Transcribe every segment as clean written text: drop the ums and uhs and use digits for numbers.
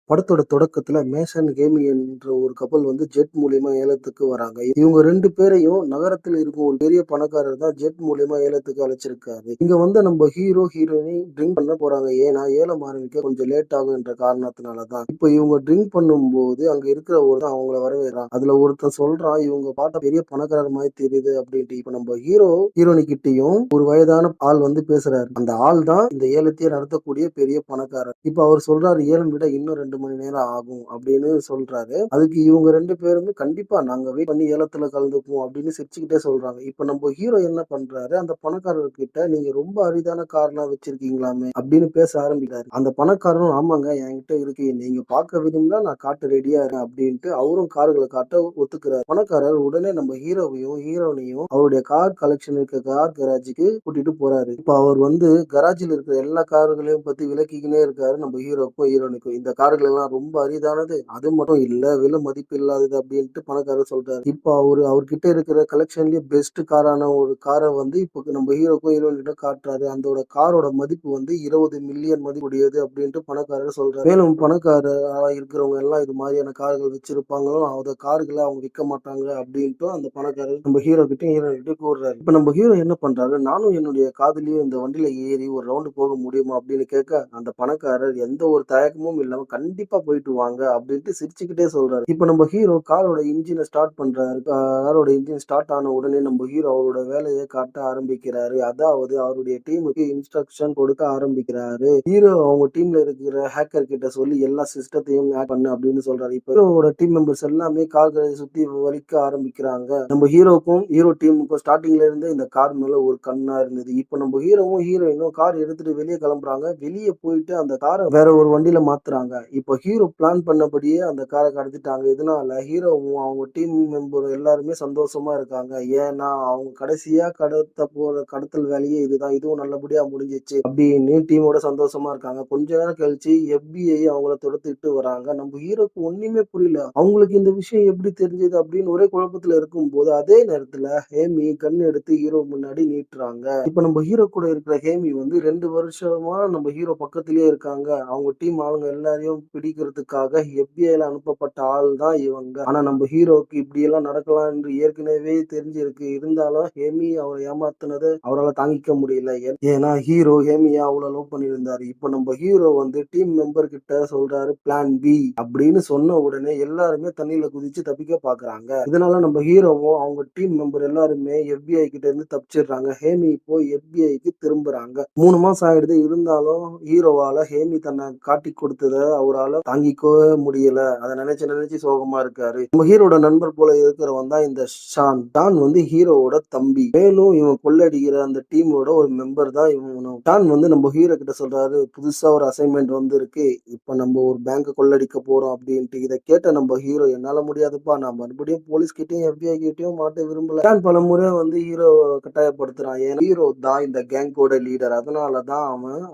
படத்தோட தொடக்கத்துல மேசன் கேமி என்ற ஒரு கப்பல் வந்து ஜெட் மூலியமா ஏலத்துக்கு வராங்க. இவங்க 2 பேரையும் நகரத்துல இருக்கும் ஒரு பெரிய பணக்காரர் தான் ஜெட் மூலியமா ஏலத்துக்கு அழைச்சிருக்காரு. இங்க வந்து நம்ம ஹீரோ, ஹீரோயினி ட்ரிங்க் பண்ண போறாங்க. ஏன்னா ஏலம் ஆரம்பிக்க கொஞ்சம் லேட் ஆகும் என்ற காரணத்தினால தான். இப்ப இவங்க ட்ரிங்க் பண்ணும்போது அங்க இருக்கிற ஒருத்தன் அவங்கள வரவேற்றான். அதுல ஒருத்தன் சொல்றான், இவங்க பார்த்தா பெரிய பணக்காரர் மாதிரி தெரியுது அப்படின்ட்டு. இப்ப நம்ம ஹீரோ, ஹீரோயினி கிட்டயும் ஒரு வயதான ஆள் வந்து பேசுறாரு. அந்த ஆள் தான் இந்த ஏலத்தையே நடத்தக்கூடிய பெரிய பணக்காரர். இப்ப அவர் சொல்றாரு, ஏலம் விட இன்னும் 2 மணி நேரம் ஆகும் அப்படின்னு சொல்றாரு. அதுக்கு இவங்க 2 பேருமே கண்டிப்பா நாங்க வெயிட் பண்ணி ஏலத்துல கலந்துக்குவோம் அப்படின்னு சிரிச்சுக்கிட்டே சொல்றாங்க. இப்ப நம்ம ஹீரோ என்ன பண்றாரு, அந்த பணக்காரர்கிட்ட நீங்க ரொம்ப அரிதான கார்லாம் வச்சிருக்கீங்களாமே அப்படின்னு பேச ஆரம்பிக்கிறாரு. அந்த பணக்காரரும் ஆமாங்க என்கிட்ட இருக்கு, நீங்க பார்க்க விரும்பினா நான் காட்ட ரெடியா இருக்கேன் அப்படின்ட்டு அவரும் கார்களை காட்ட ஒத்துக்கிறாரு. பணக்காரர் உடனே நம்ம ஹீரோவையும் ஹீரோனையும் அவருடைய கார் கலெக்ஷன் இருக்க கார் கராஜுக்கு கூட்டிட்டு போறாரு. இப்ப அவர் வந்து கராஜில் இருக்கிற எல்லா கார்களையும் பத்தி விளக்கிக்கினே இருக்காரு நம்ம ஹீரோக்கும் ஹீரோனுக்கும். இந்த கார்கள் எல்லாம் ரொம்ப அரிதானது, அது மட்டும் இல்ல விலை மதிப்பு இல்லாதது அப்படின்ட்டு பணக்காரர் சொல்றாரு. இப்ப அவர்கிட்ட இருக்கிற கலெக்ஷன்லயே பெஸ்ட் காரான ஒரு காரை வந்து இப்ப நம்ம ஹீரோக்கும் ஹீரோயின்கிட்ட காட்டுறாரு. அந்த காரோட மதிப்பு வந்து 20 மில்லியன் மதிப்புடையது அப்படின்ட்டு பணக்காரர் சொல்றாரு. மேலும் பணக்காரரா இருக்கிறவங்க எல்லாம் இது மாதிரியான கார்கள் வச்சிருப்பாங்களோ, அந்த கார்களை அவங்க விற்க மாட்டாங்க அப்படின்ட்டு அந்த பணக்காரர் நம்ம ஹீரோ கிட்ட ஹீரோயின் கிட்ட கூறுறாரு. இப்ப நம்ம ஹீரோ என்ன பண்றாரு, நானும் என்னுடைய காதலியும் இந்த வண்டியில ஏறி ஒரு ரவுண்டு போக முடியுமா அப்படின்னு கேட்க, அந்த பணக்காரர் எந்த ஒரு தயக்கமும் இல்லாம கண்டிப்பா போயிட்டு வாங்க அப்படின்ட்டு சிரிச்சுக்கிட்டே சொல்றாரு. இப்ப நம்ம ஹீரோ காரோட இன்ஜினை ஸ்டார்ட் பண்றாரு. காரோட இன்ஜின் ஸ்டார்ட் ஆன உடனே நம்ம ஹீரோ அவரோட வேலையை காட்ட ஆரம்பிக்கிறாரு. அதாவது அவருடைய டீமுக்கு இன்ஸ்ட்ரக்ஷன் கொடுக்க ஆரம்பிக்கிறாரு. ஹீரோ அவங்க டீம்ல இருக்கிற ஹேக்கர் கிட்ட சொல்லி எல்லா சிஸ்டத்தையும் ஹேக் பண்ணு அப்படின்னு சொல்றாரு. இப்ப ஹீரோவோட டீம் மெம்பர்ஸ் எல்லாமே கார்களை சுத்தி வலிக்க ஆரம்பிக்கிறாங்க. நம்ம ஹீரோக்கும் ஹீரோ டீமுக்கும் ஸ்டார்டிங்ல இருந்தே இந்த கார் மேல ஒரு கண்ணா இருந்தது. இப்ப நம்ம ஹீரோவும் ஹீரோயினும் கார் எடுத்துட்டு வெளியே கிளம்புறாங்க. வெளியே போயிட்டு அந்த காரை வேற ஒரு வண்டியில மாத்துறாங்க. இப்ப ஹீரோ பிளான் பண்ணபடியே அந்த காரை கடத்திட்டாங்க. இதனால ஹீரோவும் அவங்க டீம் மெம்பர் எல்லாருமே சந்தோஷமா இருக்காங்க. ஏன்னா அவங்க கடைசியா கடத்த போற கடத்தல் வேலையே இதுதான், இதுவும் நல்லபடியா முடிஞ்சிச்சு அப்படின்னு டீமோட சந்தோஷமா இருக்காங்க. கொஞ்ச நேரம் கழிச்சு FBI அவங்கள துரத்திட்டு வராங்க. நம்ம ஹீரோக்கு ஒண்ணுமே புரியல. அவங்களுக்கு இந்த விஷயம் எப்படி தெரிஞ்சது அப்படின்னு ஒரே குழப்பத்துல இருக்கும்போது அதே நேரத்துல ஹேமி கண் எடுத்து ஹீரோ முன்னாடி நீட்டுறாங்க. இப்ப நம்ம ஹீரோ கூட இருக்கிற ஹேமி வந்து 2 வருஷமா நம்ம ஹீரோ பக்கத்திலேயே இருக்காங்க. அவங்க டீம் ஆளுங்க எல்லாரையும் பிடிக்கிறதுக்காக FBI அனுப்பப்பட்ட ஆள் தான் இவங்க. ஆனா நம்ம ஹீரோக்கு இப்படி எல்லாம் நடக்கலாம் என்று ஏற்கனவே தெரிஞ்சிருக்கு. இருந்தாலும் ஹேமி அவரை ஏமாத்துனதை அவரால் தாங்கிக்க முடியல. ஏன்னா ஹீரோ ஹேமியா அவ்வளவு லவ் பண்ணியிருந்தாரு. இப்ப நம்ம ஹீரோ வந்து டீம் மெம்பர் கிட்ட சொல்றாரு பிளான் பி அப்படின்னு சொன்ன உடனே எல்லாருமே தண்ணியில குதிச்சு தப்பிக்க பாக்குறாங்க. இதனால நம்ம ஹீரோவும் அவங்க டீம் மெம்பர் எல்லாருமே FBI கிட்ட இருந்து தப்பிச்சிடுறாங்க. ஹேமி இப்போ FBIக்கு திரும்புறாங்க. 3 மாசம் ஆயிடுது. இருந்தாலும் ஹீரோவால ஹேமி தன்னை காட்டி கொடுத்தத அவரால் தாங்கிக்கவே முடியல. அதை நினைச்சு நினைச்சு சோகமா இருக்காரு. நம்ம ஹீரோட நண்பர் போல இருக்கிறவன் தான் இந்த ஷான். ஷான் வந்து ஹீரோவோட தம்பி. மேலும் இவன் கொள்ளடிக்கிற அந்த டீமோட ஒரு மெம்பர் தான் இவனும். ஷான் வந்து நம்ம ஹீரோ கிட்ட சொல்றாரு, புதுசா ஒரு அசைன்மெண்ட் வந்து இருக்கு. இப்ப நம்ம ஒரு பேங்க் கொள்ளடிக்க போறோம் அப்படின்ட்டு. இதை கேட்ட நம்ம ஹீரோ, என்னால முடியாதுப்பா, நான் மறுபடியும் போலீஸ் கிட்டயும் FBI கிட்டயும் மாட்ட விரும்பல. ஷான் பல முறை வந்து ஹீரோ கட்டாயப்படுத்துறான். ஏன்னா ஹீரோ தான் இந்த கேங்கோட லீடர். அதனாலதான்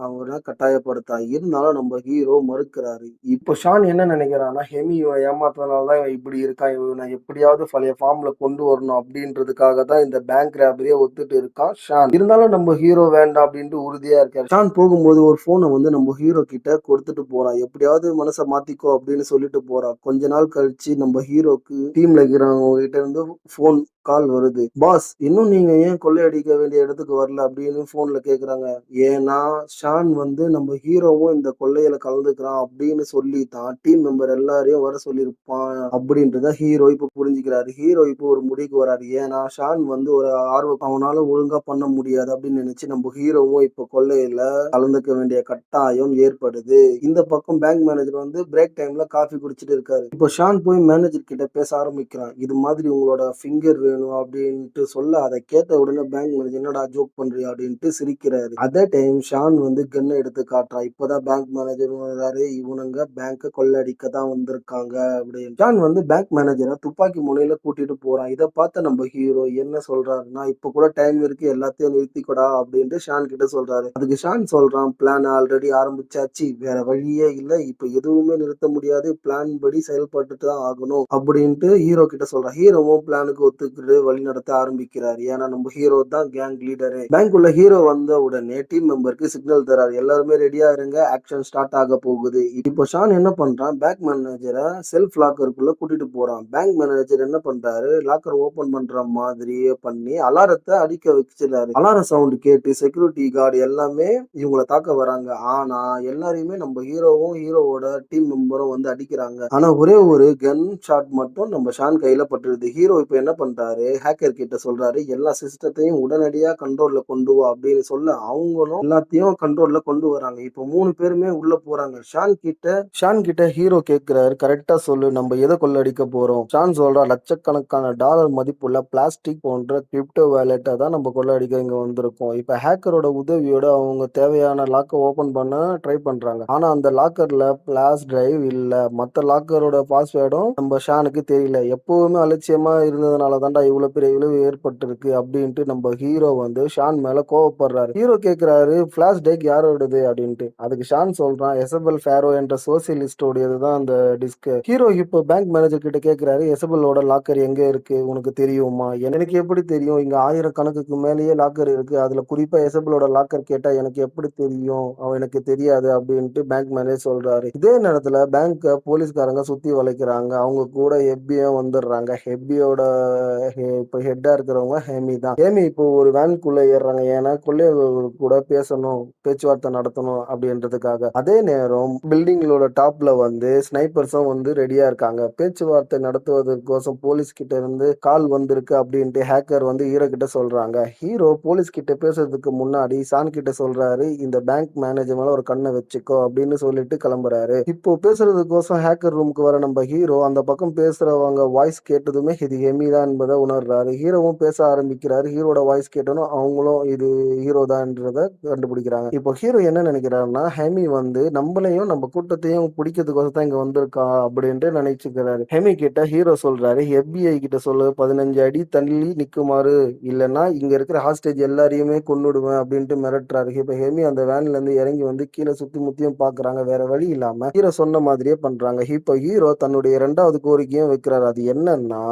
அவனை கட்டாயப்படுத்தான். இருந்தாலும் நம்ம ஹீரோ மறுக்கிறாரு. இப்ப ஷான் என்ன நினைக்கிறான்னா, ஹெமி இவன் ஏமாத்துறதுனாலதான் இவன் இப்படி இருக்கான், இவனை எப்படியாவது பழைய ஃபார்ம்ல கொண்டு வரணும் அப்படின்றதுக்காக தான் இந்த பேங்க் ராபரியை ஒத்துட்டு இருக்கான் ஷான். இருந்தாலும் நம்ம ஹீரோ வேண்டாம் அப்படின்ட்டு உறுதியா இருக்காரு. ஷான் போகும்போது ஒரு போனை வந்து நம்ம ஹீரோ கிட்ட கொடுத்துட்டு போறான். எப்படியாவது மனசை மாத்திக்கோ அப்படின்னு சொல்லிட்டு போறான். கொஞ்ச நாள் கழிச்சு நம்ம ஹீரோக்கு டீம்ல இருக்கிறவங்க கிட்ட இருந்து போன் கால் வருது. பாஸ், இன்னும் நீங்க ஏன் கொள்ளையடிக்க வேண்டிய இடத்துக்கு வரல அப்படின்னு போன்ல கேக்குறாங்க. ஏன்னா ஷான் வந்து நம்ம ஹீரோவும் இந்த கொள்ளையில கலந்துக்கிறான் அப்படின்னு சொல்லி தான் டீம் மெம்பர் எல்லாரையும் வர சொல்லியிருப்பான் அப்படின்றத ஹீரோ இப்ப புரிஞ்சுக்கிறாரு. ஹீரோ இப்போ ஒரு முடிவுக்கு வராரு. ஏன்னா ஷான் வந்து ஒரு ஆர்வம் அவனால ஒழுங்கா பண்ண முடியாது அப்படின்னு நினைச்சு நம்ம ஹீரோவும் இப்ப கொள்ளையில கலந்துக்க வேண்டிய கட்டாயம் ஏற்படுது. இந்த பக்கம் பேங்க் மேனேஜர் வந்து பிரேக் டைம்ல காஃபி குடிச்சிட்டு இருக்காரு. இப்போ ஷான் போய் மேனேஜர் கிட்ட பேச ஆரம்பிக்கிறான். இது மாதிரி உங்களோட ஃபிங்கர் வேணும் அப்படின்ட்டு சொல்ல, அதை கேட்ட உடனே பேங்க் மேனேஜர் என்னடா ஜோக் பண்றியா அப்படின்ட்டு சிரிக்கிறாரு. அதே டைம் ஷான் வந்து கன்னை எடுத்து காட்டுறான். இப்பதான் பேங்க் மேனேஜர் வராரு, இவனுங்க பேங்க கொள்ளடிக்க தான் வந்திருக்காங்க அப்படின்னு. ஷான் வந்து பேங்க் மேனேஜர துப்பாக்கி முனையில கூட்டிட்டு போறான். இத பார்த்த நம்ம ஹீரோ என்ன சொல்றாருன்னா, "இப்ப கூட டைம் இருக்கு. எல்லாத்தையும் நிறுத்திக்கோடா" அப்படின்ட்டு ஷான் கிட்ட சொல்றாரு. அதுக்கு ஷான் சொல்றான், "பிளான் ஆல்ரெடி ஆரம்பிச்சாச்சு. வேற வழியே இல்ல. இப்ப எதுவுமே நிறுத்த முடியாது. பிளான் படி செயல்பட்டுட்டு தான் ஆகணும்" அப்படின்ட்டு ஹீரோ கிட்ட சொல்றான். ஹீரோவும் பிளானுக்கு ஒத்துக்கிட்டு வழிநடத்த ஆரம்பிக்கிறாரு. ஏன்னா நம்ம ஹீரோ தான் கேங் லீடரு. பேங்க்குள்ள ஹீரோ வந்த உடனே டீம் மெம்பருக்கு சிக்னல் தராரு. எல்லாருமே ரெடியா இருங்க. ஆக்ஷன் ஸ்டார்ட் ஆக போகுது. இப்போ ஷான் என்ன பண்றான், பேங்க் மேனேஜர செல்ஃப் லாக்கருக்குள்ள கூட்டிட்டு போறான். பேங்க் மேனேஜர் என்ன பண்றாரு, லாக்கர் ஓபன் பண்ற மாதிரியே பண்ணி அலாரத்த அடிக்க வச்சிடுறாரு. அலாரம் சவுண்ட் கேட்டு செக்யூரிட்டி கார்டு எல்லாமே இவங்கள தாக்க வராங்க. ஆனா எல்லாரையுமே நம்ம ஹீரோவும் ஹீரோவோட டீம் மெம்பரும் வந்து அடிக்கிறாங்க. ஆனா ஒரே ஒரு கன் ஷாட் மட்டும் நம்ம ஷான் கையில பட்டுருது. ஹீரோ இப்ப என்ன பண்றாரு, ஹேக்கர் கிட்ட சொல்றாரு, எல்லா சிஸ்டத்தையும் உடனடியா கண்ட்ரோல்ல கொண்டு வா அப்படின்னு சொல்ல, அவங்களும் எல்லாத்தையும் கண்ட்ரோல்ல கொண்டு வராங்க. இப்போ 3 பேருமே உள்ள போறாங்க. ஷான் கிட்ட ஹீரோ கேட்கிறாரு, கரெக்டா சொல்லு, நம்ம எதை கொள்ளடிக்க போறோம்? ஷான் சொல்றா, லட்சக்கணக்கான டாலர் மதிப்புள்ள பிளாஸ்டிக் போன்ற கிரிப்டோ வேலெட்டை தான் நம்ம கொள்ளடிக்க இங்க வந்திருக்கோம். இப்ப ஹேக்கரோட உதவியோட அவங்க தேவையான லாக்கை ஓபன் பண்ண ட்ரை பண்றாங்க. ஆனா அந்த லாக்கர்ல பிளாஸ் டிரைவ் இல்ல. மத்த லாக்கரோட பாஸ்வேர்டும் நம்ம ஷானுக்கு தெரியல. எப்பவுமே அலட்சியமா இருந்ததுனால தான்டா இவ்வளவு பெரிய விளைவு ஏற்பட்டிருக்கு அப்படின்ட்டு நம்ம ஹீரோ வந்து ஷான் மேல கோவப்படுறாரு. ஹீரோ கேக்குறாரு, பிளாஷ் டேக் யாரோடது அப்படின்ட்டு. அதுக்கு ஷான் சொல்றான், எசபெல் ஃபேரோ என்ற சோசியலிஸ்டோடையது தான் அந்த டிஸ்க். ஹீரோ இப்போ பேங்க் மேனேஜர் கிட்ட கேக்குறாரு, எசபெலோட லாக்கர் எங்க இருக்கு உனக்கு தெரியுமா? எனக்கு எப்படி தெரியும்? இங்க 1000 கணக்குக்கு மேலேயே லாக்கர் இருக்கு. அதுல குறிப்பா எசபெலோட லாக்கர் கேட்டா எனக்கு எப்படி தெரியும்? அவன் எனக்கு தெரியாது அப்படின்ட்டு பேங்க் மேனேஜர் சொல்றாரு. இதே நேரத்துல பேங்க்க போலீஸ்காரங்க சுத்தி வளைக்கிறாங்க. அவங்க கூட ஹெப்பியும் வந்துடுறாங்க. ஹெப்பியோட இப்போ ஹெட்டா இருக்கிறவங்க ஹேமி தான். ஹேமி இப்போ ஒரு வேனுக்குள்ள ஏறுறாங்க. ஏன்னா கொள்ளையர்கள் கூட பேசணும், பேச்சுவார்த்தை நடத்தணும் அப்படின்றதுக்காக. அதே நேரம் பில்டிங்களோட டாப்ல வந்து ஸ்னைப்பர்ஸும் வந்து ரெடியா இருக்காங்க. பேச்சுவார்த்தை நடத்துவதற்கோசம் போலீஸ் கிட்ட இருந்து கால் வந்திருக்கு அப்படின்ட்டு ஹேக்கர் வந்து ஹீரோ கிட்ட சொல்றாங்க. ஹீரோ போலீஸ் கிட்ட பேசுறதுக்கு முன்னாடி ஷான் கிட்ட சொல்றாரு, இந்த பேங்க் மேனேஜர் மேல ஒரு கண்ணை வச்சுக்கோ அப்படின்னு சொல்லிட்டு கிளம்புறாரு. இப்போ பேசுறதுக்கோசம் ஹேக்கர் ரூமுக்கு வர நம்ம ஹீரோ அந்த பக்கம் பேசுறவங்க வாய்ஸ் கேட்டதுமே இது ஹெமி தான் என்பதை உணர்றாரு. ஹீரோவும் பேச ஆரம்பிக்கிறாரு. ஹீரோட வாய்ஸ் கேட்டதும் அவங்களும் இது ஹீரோ தான்ன்றத கண்டுபிடிக்கிறாங்க. இப்போ ஹீரோ என்ன நினைக்கிறாருன்னா, ஹெமி வந்து நம்மளையும் நம்ம கூட்டத்தையும் பிடிக்கிறதுக்கோசம் தான் இங்க வந்திருக்கா அப்படின்ட்டு நினைச்சுக்கிறாரு. ஹெமி கிட்ட ஹீரோ சொல்றாரு, FBI கிட்ட சொல்லு 15 அடி தள்ளி நிக்குமாறு, இல்லைன்னா இங்க இருக்கிற ஹாஸ்டேஜ் எல்லாரையுமே கொன்னுடுவேன் அப்படின்ட்டு மிரட்டுறாரு. இப்ப ஹெமி அந்த வேன்ல இருந்து இறங்கி வந்து கீழே சுத்தி முத்தியும் பாக்குறாங்க. வேற வழி இல்லாம ஹீரோ சொன்ன மாதிரியே பண்றாங்க. இப்போ ஹீரோ தன்னுடைய 2வது கோரிக்கையும் வைக்கிறாரு. அது என்னன்னா,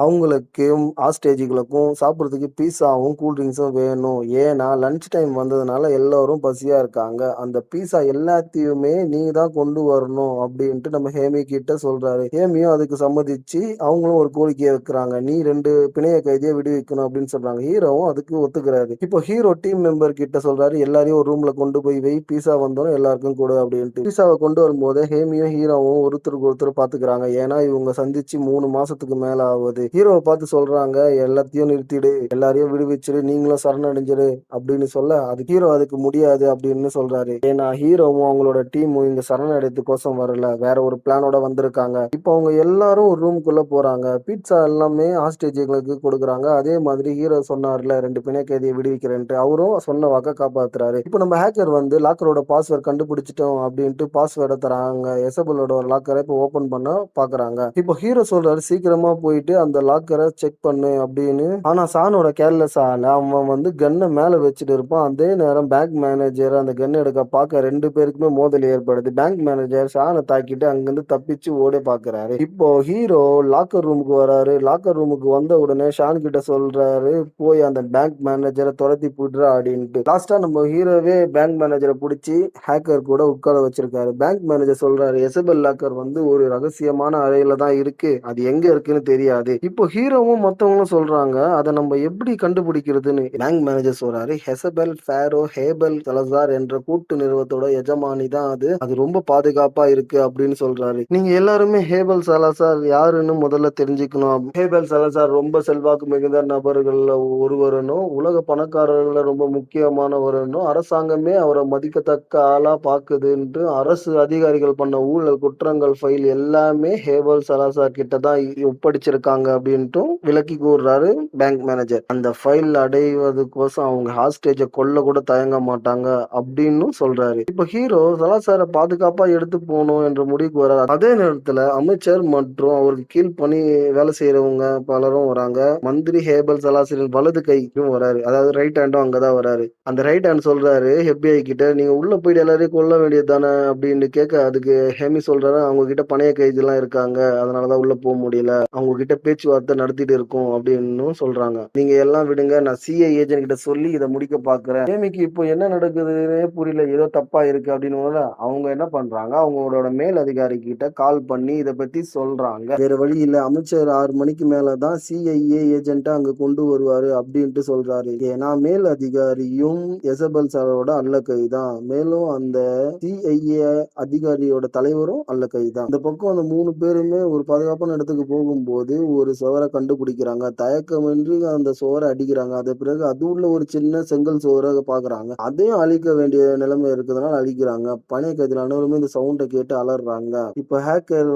அவங்களுக்கும் ஹாஸ்டேஜுகளுக்கும் சாப்பிடுறதுக்கு பீஸாவும் கூல் ட்ரிங்க்ஸும் வேணும். ஏன்னா லஞ்ச் டைம் வந்ததுனால எல்லாரும் பசியா இருக்காங்க. அந்த பீஸா எல்லாத்தையுமே நீங்க தான் கொண்டு வரணும் அப்படின்ட்டு நம்ம ஹேமி கிட்ட சொல்றாரு. ஹேமியும் அதுக்கு சம்மதிச்சு அவங்களும் ஒரு கோரிக்கையை வைக்கிறாங்க. நீ 2 பிணைய கைதியை விடுவிக்கணும் அப்படின்னு சொல்றாங்க. ஹீரோவும் அதுக்கு ஒத்துக்கிறாரு. இப்போ ஹீரோ டீம் மெம்பர் கிட்ட சொல்றாரு, எல்லாரையும் ஒரு ரூம்ல கொண்டு போய் வை, பீஸா வந்தோம் எல்லாருக்கும் கொடு அப்படின்ட்டு. பீஸாவை கொண்டு வரும்போது ஹேமியும் ஹீரோவும் ஒருத்தருக்கு ஒருத்தர் பாத்துக்கிறாங்க. ஏன்னா இவங்க சந்திச்சு 3 மாசத்துக்கு மேல ஆகுது. ஹீரோவை பார்த்து சொல்றாங்க, எல்லாத்தையும் நிறுத்திடு, எல்லாரையும் விடுவிச்சிடு, நீங்களும் சரணடைஞ்சிரு அப்படின்னு சொல்ல, அது ஹீரோ அதுக்கு முடியாது அப்படின்னு சொல்றாரு. ஏன்னா ஹீரோவும் அவங்களோட டீமும் இங்க சரணடைறதுக்கோசம் வரல, வேற ஒரு பிளானோட வந்திருக்காங்க. இப்போ அவங்க எல்லாரும் ஒரு ரூம்குள்ள போறாங்க. பீட்சா எல்லாமே ஹாஸ்டேஜுகளுக்கு கொடுக்குறாங்க. அதே மாதிரி ஹீரோ சொன்னார்ல 2 பிணை கைதியை விடுவிக்கிறேன்ட்டு, அவரும் சொன்ன வாக்க காப்பாத்துறாரு. இப்போ நம்ம ஹேக்கர் வந்து லாக்கரோட பாஸ்வேர்ட் கண்டுபிடிச்சிட்டோம் அப்படின்ட்டு பாஸ்வேர்டை தராங்க. எசபலோட லாக்கரை இப்போ ஓபன் பண்ண பாக்குறாங்க. இப்போ ஹீரோ சொல்றாரு, சீக்கிரமா போயிட்டு அந்த லாக்கரை செக் பண்ணு அப்படின்னு. ஆனா சானோட கேர்லெஸ்ஸால அவன் வந்து கன்னை மேல வச்சுட்டு இருப்பான். அதே நேரம் பேங்க் மேனேஜர் அந்த கன் எடுக்க பார்க்க 2 பேருக்குமே மோதல் ஏற்படுது. பேங்க் மேனேஜர் ஷானை தாக்கிட்டு அங்கிருந்து தப்பிச்சு ஓட பாக்குறாரு. இப்போ ஹீரோ லாக்கர் ரூமுக்கு வராரு. லாக்கர் ரூமுக்கு வந்த உடனே ஷான் கிட்ட சொல்றாரு, போய் அந்த பேங்க் மேனேஜரை துரத்தி போடுறா அப்படின்ட்டு. லாஸ்டா நம்ம ஹீரோவே பேங்க் மேனேஜரை பிடிச்சி ஹேக்கர் கூட உட்கார வச்சிருக்காரு. பேங்க் மேனேஜர் சொல்றாரு, எசபெல் லாக்கர் வந்து ஒரு ரகசியமான அறையில தான் இருக்கு, அது எங்க இருக்குன்னு தெரியாது. இப்போ ஹீரோவும் மத்தவங்களும் சொல்றாங்க, அதை நம்ம எப்படி கண்டுபிடிக்கிறதுன்னு. பேங்க் மேனேஜர் சொல்றாரு, ஹெசபெல் ஃபேரோ ஹேபல் சலசார் என்ற கூட்டு நிறுவனத்தோட எஜமானி தான் அது, அது ரொம்ப பாதுகாப்பா இருக்கு அப்படின்னு சொல்றாரு. நீங்க எல்லாருமே ஹேபல் சலசார் யாருன்னு முதல்ல தெரிஞ்சுக்கணும். ஹேபல் சலசார் ரொம்ப செல்வாக்கு மிகுந்த நபர்கள்ல ஒருவரனும், உலக பணக்காரர்கள ரொம்ப முக்கியமானவரனும், அரசாங்கமே அவரை மதிக்கத்தக்க ஆளா பாக்குதுன்ட்டு அரசு அதிகாரிகள் பண்ண ஊழல் குற்றங்கள் ஃபைல் எல்லாமே ஹேபல் சலாசார் கிட்ட தான் ஒப்படைச்சிருக்காங்க அப்படின்ட்டும் விளக்கி கூறுறாரு பேங்க் மேனேஜர். அந்த ஃபைல் அடைவதுக்கோசம் அவங்க ஹாஸ்டேஜை கொல்ல கூட தயங்க மாட்டாங்க அப்படின்னு சொல்றாரு. இப்ப ஹீரோ சலாசாரை பாதுகாப்பா எடுத்து போகணும் என்ற முடிவுக்கு வர, அதே நேரத்துல அமைச்சர் மற்றும் அவருக்கு கீழ் பணி வேலை செய்யறவங்க பலரும் வராங்க. மந்திரி ஹேபல் சலாசிலின் வலது கைக்கும் வராரு. அதாவது ரைட் ஹேண்டும் அங்கதான் வராரு. அந்த ரைட் ஹேண்ட் சொல்றாரு FBI கிட்ட, நீங்க உள்ள போயிட்டு எல்லாரையும் கொல்ல வேண்டியது தானே அப்படின்னு கேட்க, அதுக்கு ஹேமி சொல்றாரு, அவங்க கிட்ட பணைய கைதிலாம் இருக்காங்க, அதனாலதான் உள்ள போக முடியல, அவங்க கிட்ட பேச்சுவார்த்தை நடத்திட்டு இருக்கோம் அப்படின்னு சொல்றாங்க. நீங்க எல்லாம் விடுங்க, நான் CIA ஏஜென்ட் கிட்ட சொல்லி இதை முடிக்க பாக்குறேன். ஹேமிக்கு இப்போ என்ன நடக்குதுன்னே புரியல, ஏதோ தப்பா இருக்கு அப்படின்னு அவங்க என்ன பண்றாங்க, அவங்களோட மேல் அதிகாரி கிட்ட கால் பண்ணி இதை பத்தி சொல்றாங்க. வேற வழி இல்ல, அமைச்சர் 6 மணிக்கு மேலதான் CIA ஏஜென்ட்டை அங்க கொண்டு வருவாரு அப்படின்ட்டு சொல்றாரு. ஏன்னா மேல் அதிகாரியும் எசபெல் சாரோட அல்ல கைதான், மேலும் அந்த CIA அதிகாரியோட தலைவரும் அல்ல கைதான். இந்த பக்கம் அந்த 3 பேருமே ஒரு பாதுகாப்பான இடத்துக்கு போகும்போது ஒரு சுவரை கண்டுபிடிக்கிறாங்க. தயக்கமின்றி அந்த சுவரை அடிக்கிறாங்க. அது பிறகு அது உள்ள ஒரு சின்ன செங்கல் சுவரை பாக்குறாங்க. அதையும் அழிக்க வேண்டிய நிலைமை இருக்கிறதுனால அழிக்கிறாங்க. பணைய கைதிகள் அனைவருமே இந்த சவுண்டை கேட்டு அலறாங்க. இப்ப ஹேக்கர்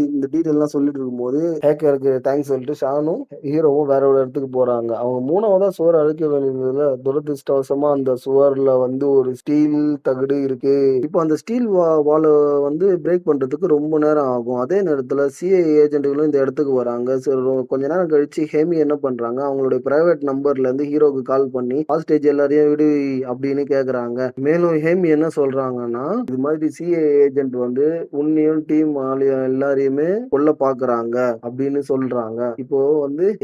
இந்த டீடைல் எல்லாம் சொல்லிட்டு இருக்கும்போது ஹேக்கருக்கு தேங்க்ஸ் சொல்லிட்டு ஷானும் ஹீரோவும் வேற ஒரு இடத்துக்கு போறாங்க. அவங்க 3வதா சுவர் அழிக்க வேண்டியதுல துரதிருஷ்டவசமா அந்த சுவர்ல ஒரு ஸ்டீல் தகடு இருக்கு. இப்போ அந்த ஸ்டீல் வால பிரேக் பண்றதுக்கு ரொம்ப நேரம் ஆகும். அதே நேரத்துல CIA ஏஜென்ட்களும் இந்த இடத்துக்கு வராங்க. சரி, கொஞ்ச நேரம் கழிச்சு ஹேமி என்ன பண்றாங்க, அவங்களுடைய பிரைவேட் நம்பர்ல இருந்து ஹீரோக்கு கால் பண்ணி ஹாஸ்டேஜ் எல்லாரையும் விடு அப்படின்னு கேக்குறாங்க. மேலும் ஹேமி என்ன சொல்றாங்கன்னா, இது மாதிரி CIA ஏஜென்ட் உன்னையும் டீம் எல்லாரையுமே கொல்ல பாக்குறாங்க அப்படின்னு சொல்றாங்க. இப்போ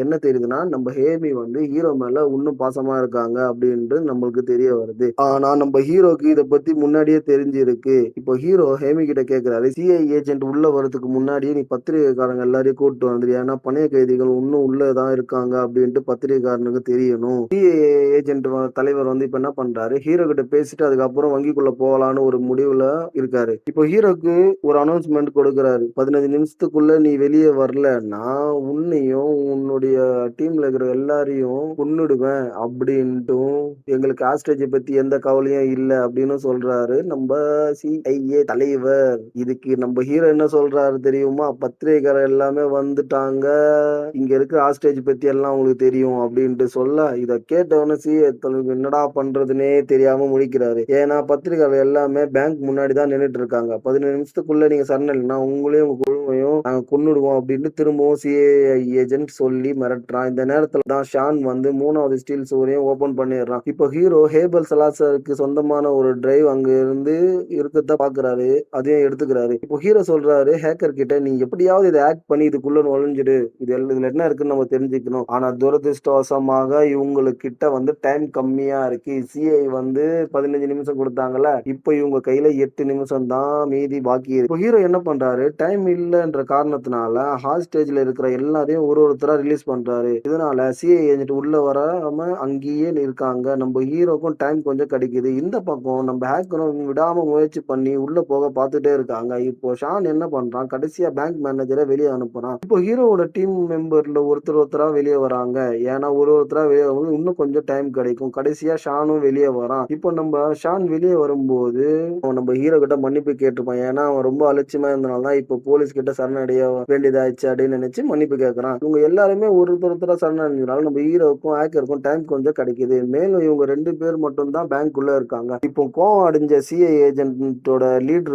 என்ன தெரியுதுன்னா, நம்ம ஹேமி ஹீரோ மேல இன்னும் பாசமா இருக்காங்க அப்படின்ட்டு நம்மளுக்கு தெரிய வருது. ஆனா நம்ம ஹீரோக்கு இத பத்தி முன்னாடியே தெரிஞ்சிருக்கு. இப்போ ஹீரோ ஹேமி கிட்ட கேக்குறாரு, CIA ஏஜென்ட் உள்ள வரதுக்கு முன்னாடியே நீ பத்திரிகைக்காரங்க எல்லாரையும் கூப்பிட்டு வந்துரு, ஏன்னா பணைய கைதிகள் இன்னும் உள்ளதான் இருக்காங்க அப்படின்ட்டு பத்திரிகைக்காரனுக்கு தெரியணும். CIA ஏஜென்ட் தலைவர் இப்ப என்ன பண்றாரு, ஹீரோ கிட்ட பேசிட்டு அதுக்கப்புறம் வங்கிக்குள்ள போகலான்னு ஒரு முடிவுல இருக்காரு. இப்போ ஹீரோக்கு ஒரு அனௌன்ஸ்மெண்ட் கொடுக்கறாரு, 15 நிமிஷத்துக்குள்ள நீ வெளியே வரலன்னா உன்னையும் உன்னுடைய டீம்ல இருக்கிற எல்லாரையும் கொன்னுடுவேன் அப்படின்ட்டும், எங்களுக்கு ஆஸ்ட்ரேஜ் பத்தி எந்த கவலையும் இல்ல அப்படின்னு சொல்றாரு நம்ம CIA தலைவர். இதுக்கு நம்ம ஹீரோ என்ன சொல்றாரு தெரியுமா, பத்திரிகைக்காரர் எல்லாமே வந்துட்டாங்க, இங்க இருக்கிற ஆஸ்ட்ரேஜ் பத்தி எல்லாம் உங்களுக்கு தெரியும் அப்படின்ட்டு சொல்ல, இத கேட்டவன CIA தலைவர் என்னடா பண்றதுன்னே தெரியாம முழிக்கிறாரு. ஏன்னா பத்திரிகையாளர் எல்லாமே பேங்க் முன்னாடி தான் நின்னுட்டு இருக்காங்க. 15 நிமிஷத்துக்குள்ள நீங்க சரணடைனா உங்களையும் உங்க குழுவையும் நாங்க கொன்னுடுவோம் அப்படின்னு திரும்பவும் CIA ஏஜென்ட் சொல்லி மிரட்டுறான். இந்த நேரத்துல தான் ஷான் 3வது ஸ்டீல் சுவரையும் ஓபன் பண்ணிடுறான். இப்போ ஹீரோ ஹேபல் சலாசருக்கு சொந்தமான ஒரு டிரைவ் அங்க இருந்து இருக்கத்த பாக்குறாரு, அதையும் எடுத்துக்கிறாரு. இப்போ ஹீரோ சொல்றாரு ஹேக்கர் கிட்ட, நீ எப்படியாவது இதை ஆக்ட் பண்ணி இதுக்குள்ள நுழைஞ்சிடு, இதுல என்ன இருக்குன்னு நம்ம தெரிஞ்சுக்கணும். ஆனா துரதிருஷ்டவசமாக இவங்களுக்கு கிட்ட டைம் கம்மியா இருக்கு. CIA 15 நிமிஷம் கொடுத்தாங்கல்ல, இப்போ இவங்க கையில 8 நிமிஷம் தான் மீதி பாக்கி இருக்கு. இப்போ ஹீரோ என்ன பண்றாரு, டைம் இல்லைன்ற காரணத்தினால ஹாஸ்டேஜ்ல இருக்கிற எல்லாரையும் ஒருத்தரா ரிலீஸ் பண்றாரு. இதனால CIA ஏஜென்ட் உள்ள வராம அங்கேயே இருக்காங்க. நம்ம ஹீரோக்கும் டைம் கொஞ்சம் கிடைக்குது. இந்த பக்கம் நம்ம ஹேக்கரும் விடாம முயற்சி பண்ணி உள்ள போக பார்த்துட்டே இருக்காங்க. இப்போ ஷான் என்ன பண்றான், கடைசியா பேங்க் மேனேஜரை வெளியே அனுப்புறான். இப்போ ஹீரோவோட டீம் மெம்பர்ல ஒருத்தரா வெளியே வராங்க. ஏன்னா ஒருத்தரா வெளியே வரும்போது இன்னும் கொஞ்சம் டைம் கிடைக்கும். கடைசியா ஷானும் வெளியே வரான். இப்போ நம்ம ஷான் வெளியே வரும்போது அவன் நம்ம ஹீரோ கிட்ட மன்னிப்பு கேட்டிருப்பான். ஏன்னா அவன் ரொம்ப அலட்சியமா இருந்தனாலதான் இப்போ போலீஸ் கிட்ட சரணடைய வேண்டியதாச்சு அப்படின்னு நினைச்சு மன்னிப்பு கேட்கறான். இவங்க எல்லாருமே ஒருத்தரா சரணடைஞ்சனால நம்ம ஹீரோக்கும் ஹேக்கருக்கும் டைம் கொஞ்சம் கிடைக்குது. மேலும் இவங்க 2 பேர் மட்டும் தான் பேங்க்குள்ள இருக்காங்க. இப்போ கோவம் அடைஞ்ச CIA ஏஜென்ட்டோட லீடர்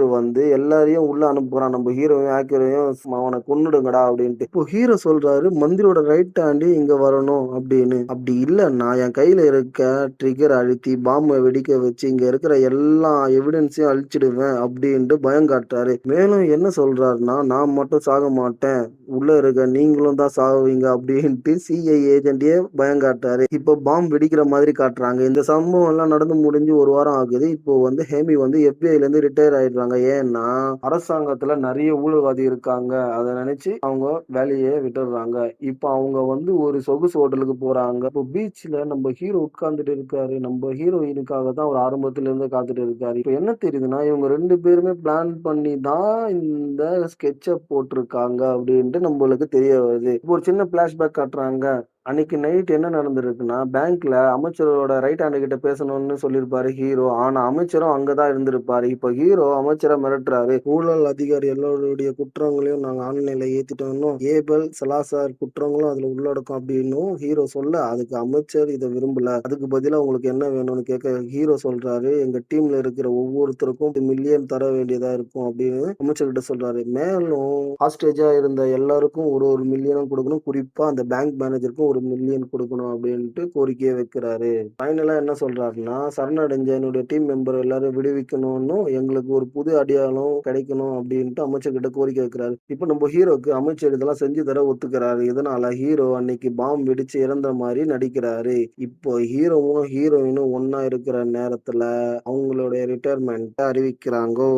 எல்லாரையும் உள்ள அனுப்புறான். நம்ம ஹீரோவையும் ஹேக்கரையும் அவனை கொன்னுடுங்கடா அப்படின்ட்டு. இப்போ ஹீரோ சொல்றாரு, மந்திரியோட ரைட் ஹேண்ட் இங்க வரணும் அப்படின்னு. அப்படி இல்லைன்னா என் கையில இருக்க ட்ரிகர் அழுத்தி பாம்பை வெடிக்க வச்சு இங்க இருக்கிற எல்லா எவிடன்ஸையும் அழிச்சிடுவேன் அப்படின்ட்டு பயம் காட்டுறாரு. மேலும் என்ன சொல்றாருன்னா, நான் மட்டும் சாக மாட்டேன், உள்ள இருக்க நீங்களும் தான் சாகுவீங்க அப்படின்ட்டு CIA ஏஜென்ட்டே பயம் காட்டுறாரு. இப்போ பாம்பு வெடிக்கிற மாதிரி காட்டுறாங்க. இந்த சம்பவம் எல்லாம் நடந்து முடிஞ்சு ஒரு வாரம் ஆகுது. இப்போ ஹேமி FBIல இருந்து ரிட்டையர் ஆயிடுறாங்க. ஏன்னா அரசாங்கத்துல நிறைய ஊழல்வாதி இருக்காங்க, அதை நினைச்சு அவங்க வேலையை விட்டுடுறாங்க. இப்போ அவங்க ஒரு சொகுசு ஹோட்டலுக்கு போறாங்க. இப்போ பீச்ல நம்ம ஹீரோ உட்கார்ந்துட்டு இருக்காரு. நம்ம ஹீரோயினுக்காக தான் ஒரு ஆரம்பத்துல இருந்து காத்துட்டு இருக்காரு. இப்போ என்ன தெரியுதுன்னா, இவங்க 2 பேருமே பிளான் பண்ணி தான் இந்த ஸ்கெட்ச போட்டிருக்காங்க அப்படின்ட்டு நம்மளுக்கு தெரிய வருது. இப்போ ஒரு சின்ன பிளாஷ்பேக் காட்டுறாங்க. அன்னைக்கு நைட் என்ன நடந்திருக்குன்னா, பேங்க்ல அமைச்சரோட ரைட் ஹேண்ட் கிட்ட பேசணும்னு சொல்லியிருப்பாரு ஹீரோ. ஆனா அமைச்சரும் அங்க தான் இருந்திருப்பாரு. இப்ப ஹீரோ அமைச்சர மிரட்டுறாரு. ஊழல் அதிகாரி எல்லோருடைய குற்றங்களையும் நாங்க ஆன்லைன்ல ஏத்திட்டோம்ன்னும், ஏபல், சலாசார் குற்றங்களும் அதுல உள்ளடக்கம் அப்டின்னும் ஹீரோ சொல்ல, அதுக்கு அமைச்சர் இத விரும்பல. அதுக்கு பதிலா உங்களுக்கு என்ன வேணும்னு கேட்க, ஹீரோ சொல்றாரு, "எங்க டீம்ல இருக்கிற ஒவ்வொருத்தருக்கும் 1,000,000 தர வேண்டியதா இருக்கும்" அப்டின்னு அமைச்சர்கிட்ட சொல்றாரு. மேலும் ஹாஸ்டேஜா இருந்த எல்லாருக்கும் ஒரு 1,000,000 குடுக்கணும். குறிப்பா அந்த பேங்க் மேனேஜருக்கும் 1,000,000 குடுக்கணும் அப்டின்ட்டு கோரிக்கைய வைக்கிறாரு. ஃபைனலா என்ன சொல்றாருன்னா, சரணடைஞ்ச என்னுடைய டீம் மெம்பர் எல்லாரையும் விடுவிக்கணும்ன்னும், எங்களுக்கு ஒரு புது அடையாளம் கிடைக்கணும் அப்டின்ட்டு அமைச்சர்கிட்ட கோரிக்கை வைக்கிறாரு. இப்ப நம்ம ஹீரோக்கு அமைச்சர் இதெல்லாம் செஞ்சு தர ஒத்துக்கிறாரு. இதனால ஹீரோ அன்னைக்கு பாம் வெடிச்சு இறந்த மாரி நடிக்கிறாரு. இப்போ ஹீரோவும், ஹீரோயினும் ஒண்ணா இருக்கிற நேரத்துல அவங்களுடைய ரிட்டயர்மென்ட்ட அறிவிக்கிறாங்கோ.